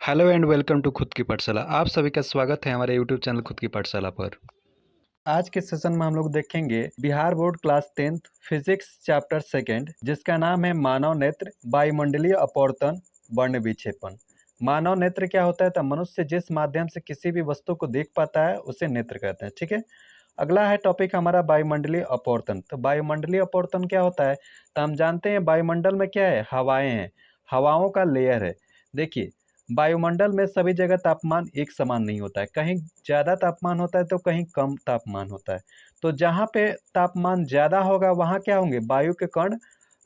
Hello and welcome to खुद की पाठशाला। आप सभी का स्वागत है हमारे यूट्यूब चैनल खुद की पाठशाला पर। आज के सेशन में हम लोग देखेंगे Bihar board class 10th physics chapter second, जिसका नाम है मानव नेत्र, वायुमंडलीय अपवर्तन, वर्ण विक्षेपण। मानव नेत्र क्या होता है? तो मनुष्य जिस माध्यम से किसी भी वस्तु को देख पाता है उसे नेत्र कहते हैं। ठीक है। अगला है टॉपिक हमारा वायुमंडलीय अपवर्तन। तो वायुमंडलीय अपवर्तन क्या होता है? तो हम जानते हैं वायुमंडल में क्या है, हवाएं हैं, हवाओं का लेयर है। देखिए, वायुमंडल में सभी जगह तापमान एक समान नहीं होता है, कहीं ज़्यादा तापमान होता है तो कहीं कम तापमान होता है। तो जहाँ पे तापमान ज़्यादा होगा वहाँ क्या होंगे, वायु के कण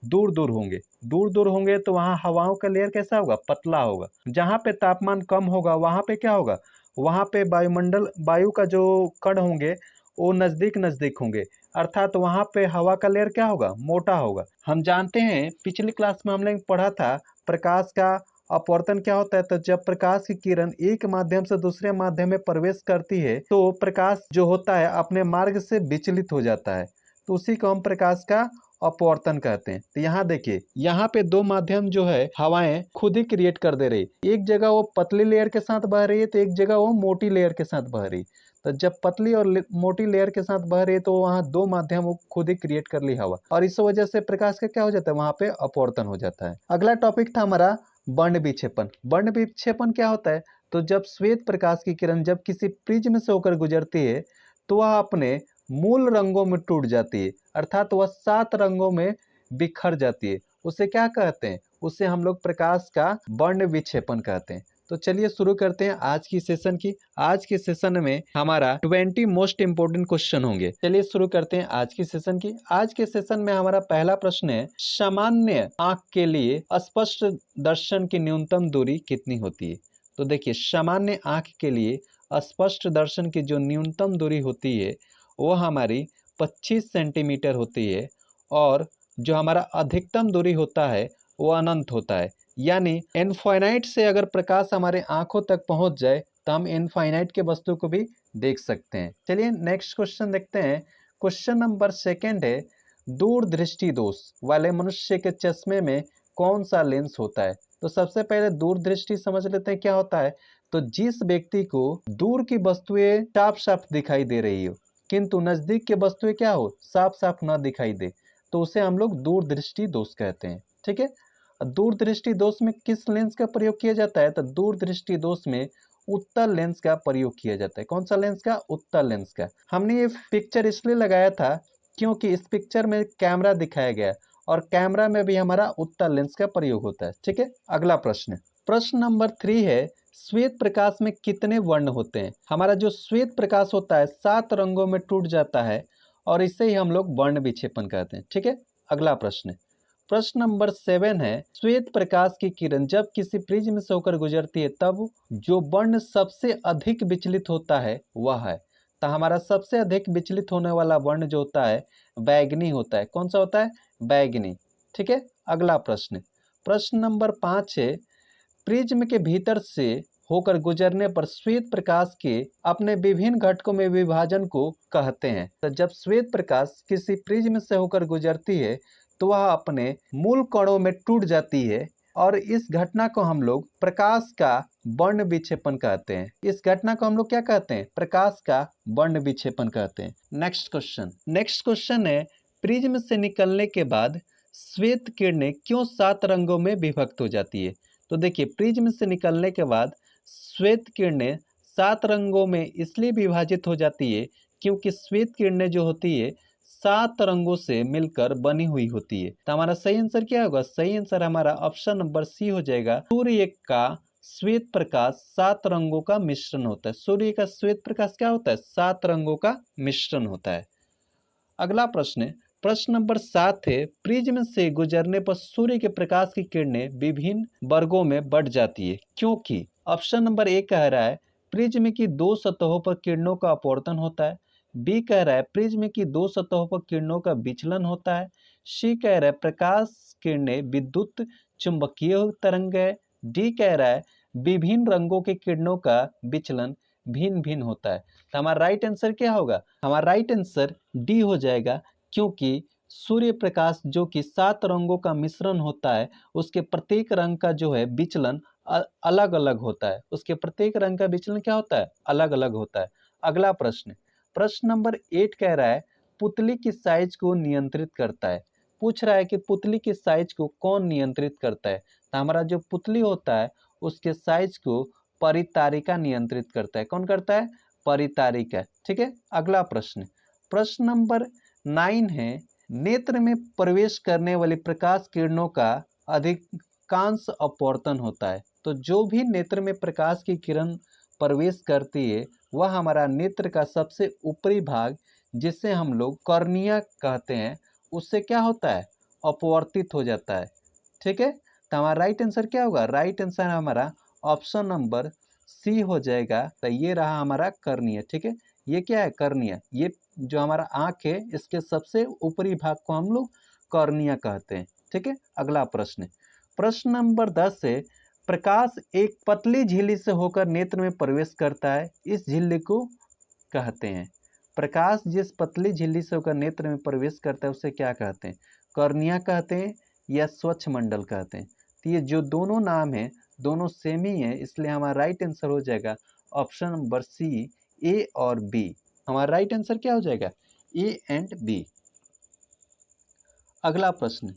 दूर दूर होंगे। दूर दूर होंगे तो वहाँ हवाओं का लेयर कैसा होगा, पतला होगा। जहाँ पे तापमान कम होगा वहाँ पे क्या होगा, वहाँ पे वायुमंडल वायु का जो कण होंगे वो नज़दीक नज़दीक होंगे, अर्थात वहाँ पे हवा का लेयर क्या होगा, मोटा होगा। हम जानते हैं पिछली क्लास में हमने पढ़ा था प्रकाश का अपवर्तन क्या होता है। तो जब प्रकाश की किरण एक माध्यम से दूसरे माध्यम में प्रवेश करती है तो प्रकाश जो होता है अपने मार्ग से विचलित हो जाता है, तो उसी को हम प्रकाश का अपवर्तन कहते हैं। तो यहाँ देखिए, यहाँ पे दो माध्यम जो है हवाएं खुद ही क्रिएट कर दे रही, एक जगह वो पतली लेयर के साथ बह रही है तो एक जगह वो मोटी लेयर के साथ बह रही। तो जब पतली और मोटी लेयर के साथ बह रही है तो वहाँ दो माध्यम वो खुद ही क्रिएट कर ली हवा, और इस वजह से प्रकाश का क्या हो जाता है, वहाँ पे अपवर्तन हो जाता है। अगला टॉपिक था हमारा वर्ण विक्षेपण। वर्ण विक्षेपण क्या होता है? तो जब श्वेत प्रकाश की किरण जब किसी प्रिज्म से होकर गुजरती है तो वह अपने मूल रंगों में टूट जाती है, अर्थात वह 7 रंगों में बिखर जाती है। उसे क्या कहते हैं? उसे हम लोग प्रकाश का वर्ण विक्षेपण कहते हैं। तो चलिए शुरू करते हैं आज की सेशन की। आज के सेशन में हमारा 20 मोस्ट इंपोर्टेंट क्वेश्चन होंगे। चलिए शुरू करते हैं आज की सेशन की। आज के सेशन में हमारा पहला प्रश्न है, सामान्य आंख के लिए स्पष्ट दर्शन की न्यूनतम दूरी कितनी होती है? तो देखिए, सामान्य आंख के लिए स्पष्ट दर्शन की जो न्यूनतम दूरी होती है वो हमारी 25 सेंटीमीटर होती है, और जो हमारा अधिकतम दूरी होता है वो अनंत होता है। यानी इनफाइनाइट से अगर प्रकाश हमारे आंखों तक पहुंच जाए तो हम इनफाइनाइट के वस्तु को भी देख सकते हैं। चलिए नेक्स्ट क्वेश्चन देखते हैं। क्वेश्चन नंबर सेकंड है, दूरदृष्टि दोष वाले मनुष्य के चश्मे में कौन सा लेंस होता है? तो सबसे पहले दूरदृष्टि समझ लेते हैं क्या होता है। तो जिस व्यक्ति को दूर की वस्तुएं साफ साफ दिखाई दे रही हो किंतु नजदीक की वस्तुएं क्या हो, साफ साफ ना दिखाई दे, तो उसे हम लोग दूरदृष्टि दोष कहते हैं। ठीक है। दूरदृष्टि दोष में किस लेंस का प्रयोग किया जाता है? तो दूरदृष्टि दोष में उत्तल लेंस का प्रयोग किया जाता है। कौन सा लेंस का? उत्तल लेंस का। हमने ये पिक्चर इसलिए लगाया था क्योंकि इस पिक्चर में कैमरा दिखाया गया, और कैमरा में भी हमारा उत्तल लेंस का प्रयोग होता है। ठीक है। अगला प्रश्न, प्रश्न नंबर 3 है, श्वेत प्रकाश में कितने वर्ण होते हैं? हमारा जो श्वेत प्रकाश होता है 7 रंगों में टूट जाता है, और इसे ही हम लोग वर्ण विक्षेपण कहते हैं। ठीक है। अगला प्रश्न, प्रश्न नंबर 7 है, श्वेत प्रकाश की किरण जब किसी प्रिज्म से होकर गुजरती है तब जो वर्ण सबसे अधिक विचलित होता है वह है। तो हमारा सबसे अधिक विचलित होने वाला वर्ण जो होता है बैगनी होता है। कौन सा होता है? बैगनी। ठीक है। अगला प्रश्न, प्रश्न नंबर 5 है, प्रिज्म के भीतर से होकर गुजरने पर श्वेत प्रकाश के अपने विभिन्न घटकों में विभाजन को कहते हैं। तो जब श्वेत प्रकाश किसी प्रिज्म से होकर गुजरती है तो वह अपने मूल कणों में टूट जाती है, और इस घटना को हम लोग प्रकाश का वर्ण विक्षेपण कहते हैं। इस घटना को हम लोग क्या कहते हैं? प्रकाश का वर्ण विक्षेपण कहते हैं। नेक्स्ट क्वेश्चन है, प्रिज्म से निकलने के बाद श्वेत किरणें क्यों 7 रंगों में विभक्त हो जाती है? तो देखिए, प्रिज्म से निकलने के बाद श्वेत किरणें 7 रंगों में इसलिए विभाजित हो जाती है क्योंकि श्वेत किरणें जो होती है 7 रंगों से मिलकर बनी हुई होती है। तो हमारा सही आंसर क्या होगा? सही आंसर हमारा ऑप्शन नंबर सी हो जाएगा। सूर्य का श्वेत प्रकाश 7 रंगों का मिश्रण होता है। सूर्य का श्वेत प्रकाश क्या होता है? 7 रंगों का मिश्रण होता है। अगला प्रश्न है, प्रश्न नंबर 7 है, प्रिज्म से गुजरने पर सूर्य के प्रकाश की किरणें विभिन्न वर्गों में बढ़ जाती है क्योंकि ऑप्शन नंबर ए कह रहा है प्रिज्म की 2 सतहों पर किरणों का अपवर्तन होता है, बी कह रहा है प्रिज्म की 2 सतहों पर किरणों का विचलन होता है, सी कह रहा है प्रकाश किरणें विद्युत चुंबकीय तरंग है, डी कह रहा है विभिन्न रंगों के किरणों का विचलन भिन्न भिन्न होता है। तो हमारा राइट आंसर क्या होगा? हमारा राइट आंसर डी हो जाएगा, क्योंकि सूर्य प्रकाश जो कि 7 रंगों का मिश्रण होता है उसके प्रत्येक रंग का जो है विचलन अलग अलग होता है, उसके प्रत्येक रंग का विचलन क्या होता है, अलग अलग होता है। अगला प्रश्न, प्रश्न नंबर 8 कह रहा है पुतली की साइज को नियंत्रित करता है। पूछ रहा है कि पुतली की साइज को कौन नियंत्रित करता है। तो हमारा जो पुतली होता है उसके साइज को परितारिका नियंत्रित करता है। कौन करता है, परितारिका। ठीक है। अगला प्रश्न, प्रश्न नंबर 9 है नेत्र में प्रवेश करने वाली प्रकाश किरणों का अधिकांश अपवर्तन होता है। तो जो भी नेत्र में प्रकाश की किरण प्रवेश करती है वह हमारा नेत्र का सबसे ऊपरी भाग जिसे हम लोग कॉर्निया कहते हैं उससे क्या होता है, अपवर्तित हो जाता है। ठीक है। तो हमारा राइट आंसर क्या होगा, राइट आंसर हमारा ऑप्शन नंबर सी हो जाएगा। तो ये रहा हमारा कर्निया। ठीक है। ये क्या है, कर्निया। ये जो हमारा आंख है इसके सबसे ऊपरी भाग को हम लोग कॉर्निया कहते हैं। ठीक है। अगला प्रश्न, प्रश्न नंबर 10 है प्रकाश एक पतली झिल्ली से होकर नेत्र में प्रवेश करता है, इस झिल्ली को कहते हैं। प्रकाश जिस पतली झिल्ली से होकर नेत्र में प्रवेश करता है उसे क्या कहते हैं, कॉर्निया कहते हैं या स्वच्छ मंडल कहते हैं। तो ये जो दोनों नाम है दोनों सेम ही है, इसलिए हमारा राइट आंसर हो जाएगा ऑप्शन नंबर सी, ए और बी। हमारा राइट आंसर क्या हो जाएगा, ए एंड बी। अगला प्रश्न,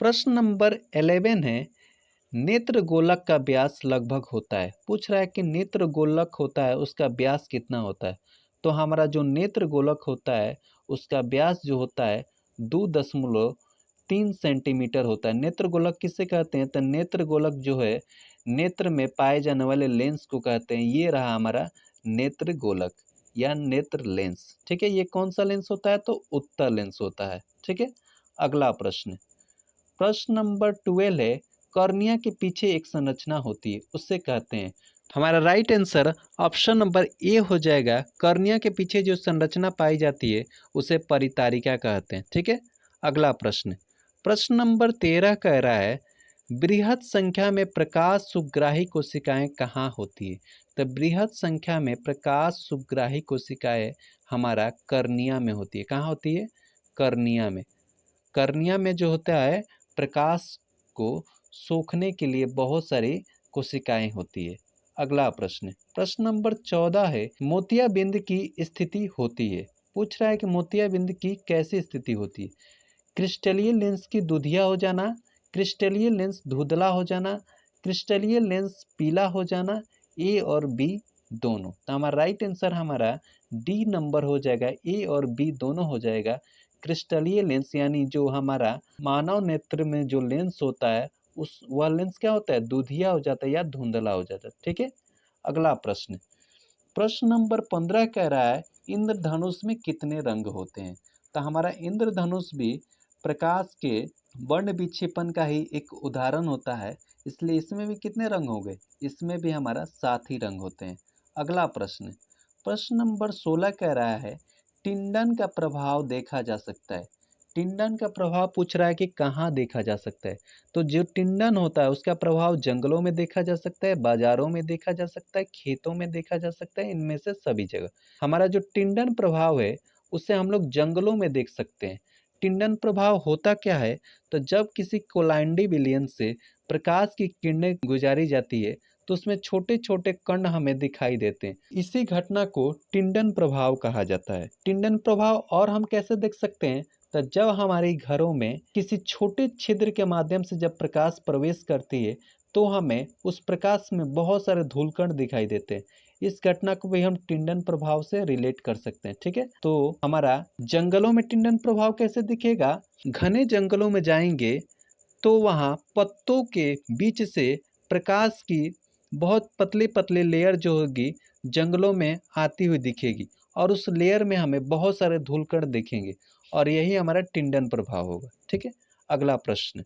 प्रश्न नंबर 11 है नेत्र गोलक का व्यास लगभग होता है। पूछ रहा है कि नेत्र गोलक होता है उसका व्यास कितना होता है। तो हमारा जो नेत्र गोलक होता है उसका व्यास जो होता है 2.3 सेंटीमीटर होता है। नेत्र गोलक किसे कहते हैं, तो नेत्र गोलक जो है नेत्र में पाए जाने वाले लेंस को कहते हैं। ये रहा हमारा नेत्र गोलक या नेत्र लेंस। ठीक है। ये कौन सा लेंस होता है, तो उत्तल लेंस होता है। ठीक है। अगला प्रश्न, प्रश्न नंबर 12 है कॉर्निया के पीछे एक संरचना होती है उससे कहते हैं। हमारा right answer option number A हो जाएगा। कॉर्निया के पीछे जो संरचना पाई जाती है उसे परितारिका कहते हैं। ठीक है। अगला प्रश्न, प्रश्न नंबर 13 कह रहा है बृहद संख्या में प्रकाश सुग्राही कोशिकाएं कहाँ होती है। तो बृहद संख्या में प्रकाश सुग्राही कोशिकाएं हमारा कर्निया में होती है। कहाँ होती है, कर्निया में। कर्निया में जो होता है प्रकाश को सोखने के लिए बहुत सारी कोशिकाएं होती है। अगला प्रश्न, प्रश्न नंबर 14 है मोतियाबिंद की स्थिति होती है। पूछ रहा है कि मोतियाबिंद की कैसी स्थिति होती है। क्रिस्टलीय लेंस की दुधिया हो जाना, क्रिस्टलीय लेंस धुंधला हो जाना, क्रिस्टलीय लेंस पीला हो जाना, ए और बी दोनों। तो हमारा राइट आंसर हमारा डी नंबर हो जाएगा, ए और बी दोनों हो जाएगा। क्रिस्टलीय लेंस यानी जो हमारा मानव नेत्र में जो लेंस होता है उस वह लेंस क्या होता है, दुधिया हो जाता है या धुंधला हो जाता है। ठीक है। अगला प्रश्न, प्रश्न नंबर 15 कह रहा है इंद्रधनुष में कितने रंग होते हैं। तो हमारा इंद्रधनुष भी प्रकाश के वर्ण विक्षेपण का ही एक उदाहरण होता है, इसलिए इसमें भी कितने रंग हो गए, इसमें भी हमारा 7 ही रंग होते हैं। अगला प्रश्न, प्रश्न नंबर 16 कह रहा है टिंडन का प्रभाव देखा जा सकता है। टिंडन का प्रभाव पूछ रहा है कि कहाँ देखा जा सकता है। तो जो टिंडन होता है उसका प्रभाव जंगलों में देखा जा सकता है, बाजारों में देखा जा सकता है, खेतों में देखा जा सकता है, इनमें से सभी जगह। हमारा जो टिंडन प्रभाव है उसे हम लोग जंगलों में देख सकते हैं। टिंडन प्रभाव होता क्या है, तो जब किसी कोलाइंडी विलयन से प्रकाश की किरणें गुजारी जाती है तो उसमें छोटे छोटे कण हमें दिखाई देते हैं। इसी घटना को टिंडन प्रभाव कहा जाता है। टिंडन प्रभाव और हम कैसे देख सकते हैं, तो जब हमारे घरों में किसी छोटे छिद्र के माध्यम से जब प्रकाश प्रवेश करती है तो हमें उस प्रकाश में बहुत सारे धूलकण दिखाई देते हैं। इस घटना को भी हम टिंडन प्रभाव से रिलेट कर सकते हैं। ठीक है। तो हमारा जंगलों में टिंडन प्रभाव कैसे दिखेगा, घने जंगलों में जाएंगे तो वहाँ पत्तों के बीच से प्रकाश की बहुत पतली पतली लेयर जो होगी जंगलों में आती हुई दिखेगी और उस लेयर में हमें बहुत सारे धूलकण दिखेंगे और यही हमारा टिंडन प्रभाव होगा। ठीक है। अगला प्रश्न,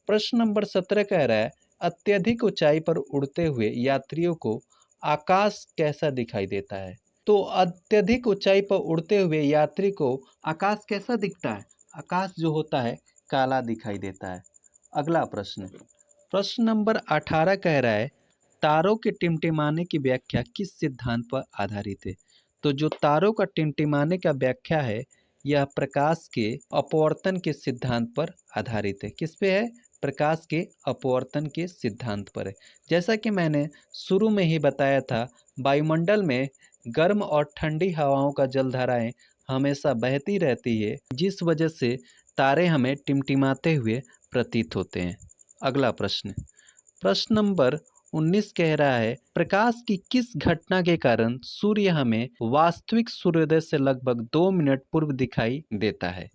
प्रश्न नंबर 17 कह रहा है अत्यधिक ऊंचाई पर उड़ते हुए यात्रियों को आकाश कैसा दिखाई देता है। तो अत्यधिक ऊंचाई पर उड़ते हुए यात्री को आकाश कैसा दिखता है, आकाश जो होता है काला दिखाई देता है। अगला प्रश्न, प्रश्न नंबर 18 कह रहा है तारों के टिमटिमाने की व्याख्या किस सिद्धांत पर आधारित है। तो जो तारों का टिमटिमाने का व्याख्या है यह प्रकाश के अपवर्तन के सिद्धांत पर आधारित है। किस पे है, प्रकाश के अपवर्तन के सिद्धांत पर है। जैसा कि मैंने शुरू में ही बताया था, वायुमंडल में गर्म और ठंडी हवाओं का जलधाराएं हमेशा बहती रहती है, जिस वजह से तारे हमें टिमटिमाते हुए प्रतीत होते हैं। अगला प्रश्न, प्रश्न नंबर 19 कह रहा है, प्रकाश की किस घटना के कारण सूर्य हमें वास्तविक सूर्योदय से लगभग 2 मिनट पूर्व दिखाई देता है?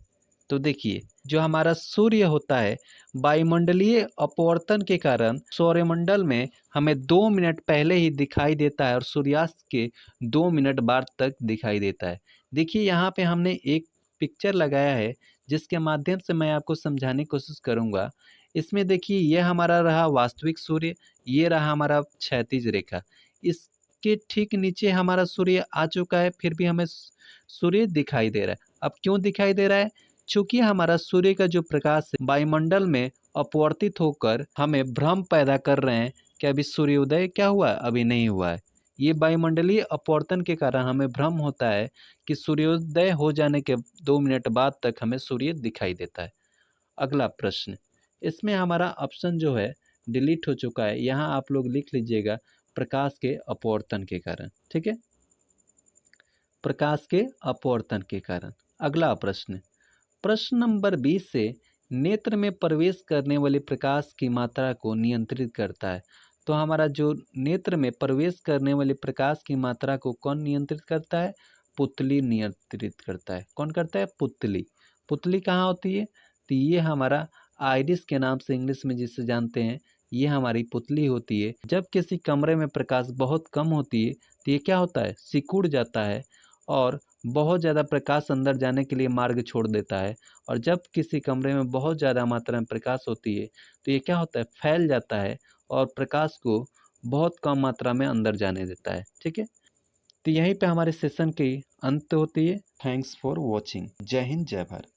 तो देखिए, जो हमारा सूर्य होता है, वायुमंडलीय अपवर्तन के कारण सौरमंडल में हमें 2 मिनट पहले ही दिखाई देता है और सूर्यास्त के 2 मिनट बाद तक दिखाई देता है। देखिए, यहाँ पे हमने एक पिक्चर लगाया है, जिसके माध्यम से मैं आपको समझाने की कोशिश करूँगा। इसमें देखिए, ये हमारा रहा वास्तविक सूर्य, ये रहा हमारा क्षैतिज रेखा। इसके ठीक नीचे हमारा सूर्य आ चुका है, फिर भी हमें सूर्य दिखाई दे रहा है। अब क्यों दिखाई दे रहा है? चूंकि हमारा सूर्य का जो प्रकाश है, वायुमंडल में अपवर्तित होकर हमें भ्रम पैदा कर रहे हैं कि अभी सूर्योदय क्या हुआ है, अभी नहीं हुआ है। ये वायुमंडलीय अपवर्तन के कारण हमें भ्रम होता है कि सूर्योदय हो जाने के 2 मिनट बाद तक हमें सूर्य दिखाई देता है। अगला प्रश्न, इसमें हमारा ऑप्शन जो है डिलीट हो चुका है, यहाँ आप लोग लिख लीजिएगा प्रकाश के अपवर्तन के कारण। ठीक है, प्रकाश के अपवर्तन के कारण। अगला प्रश्न, प्रश्न नंबर 20 से, नेत्र में प्रवेश करने वाले प्रकाश की मात्रा को नियंत्रित करता है। तो हमारा जो नेत्र में प्रवेश करने वाले प्रकाश की मात्रा को कौन नियंत्रित करता है? पुतली नियंत्रित करता है। कौन करता है? पुतली। पुतली कहाँ होती है? तो ये हमारा आइरिस के नाम से इंग्लिश में जिसे जानते हैं, ये हमारी पुतली होती है। जब किसी कमरे में प्रकाश बहुत कम होती है तो ये क्या होता है? सिकुड़ जाता है और बहुत ज़्यादा प्रकाश अंदर जाने के लिए मार्ग छोड़ देता है। और जब किसी कमरे में बहुत ज़्यादा मात्रा में प्रकाश होती है तो ये क्या होता है? फैल जाता है और प्रकाश को बहुत कम मात्रा में अंदर जाने देता है। ठीक है, तो यहीं पे हमारे सेशन की अंत होती है। Thanks for watching. जय हिंद, जय भारत।